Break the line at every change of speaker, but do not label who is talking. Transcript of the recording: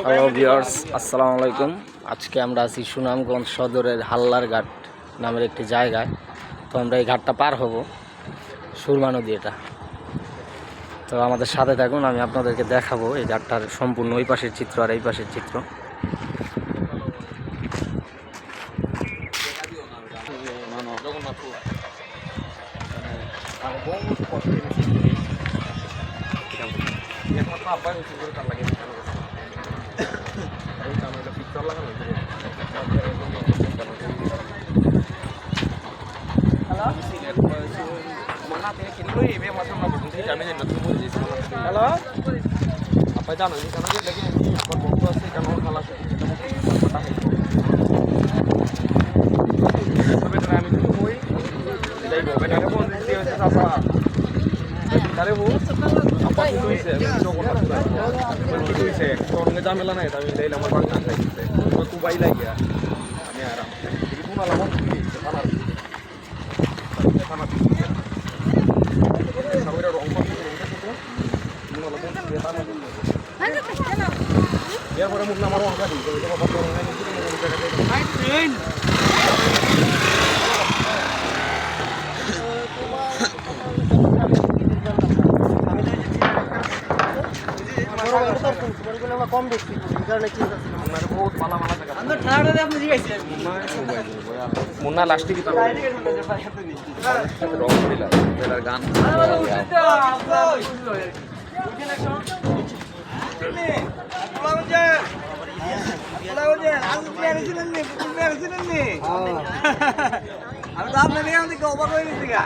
Hello viewers, আসসালামু আলাইকুম। আজকে আমরা আছি সুনামগঞ্জ সদরের হাল্লার ঘাট নামের একটি জায়গায়। তো আমরা এই ঘাটটা পার হব, সুরমা নদী এটা। তো আমাদের সাথে থাকুন, আমি আপনাদেরকে দেখাবো এই ঘাটটার সম্পূর্ণ ওই পাশের চিত্র আর এই পাশের চিত্র।
Halo? Apa itu anu ini karena dia lagi berfoto sih kan orang kalah sih. Tapi terang itu boy. Dari boy ada pun dia siapa? Dari bu? Apa itu sih? Video kau nak buat? Itu sih. Orang nggak jamela nih, tapi dari lama banget nanti sih. Aku bayi lagi ya. Kami aram. Jadi tu malah mau pergi ke sana. Sana. Sampai orang pun biar pada mukna marwah tadi kalau kita pakai orang lain itu mau jaga কম দেখছি কারণে কি আপনার বহুত ভালো ভালো জায়গা আমরা ঠাড়াতে আপনি জিগাইছেন মুন্না লাস্টে কি তার রং দিলা এর গান আমি তো আপনার এখান থেকে অবাক হয়ে গেছি গা।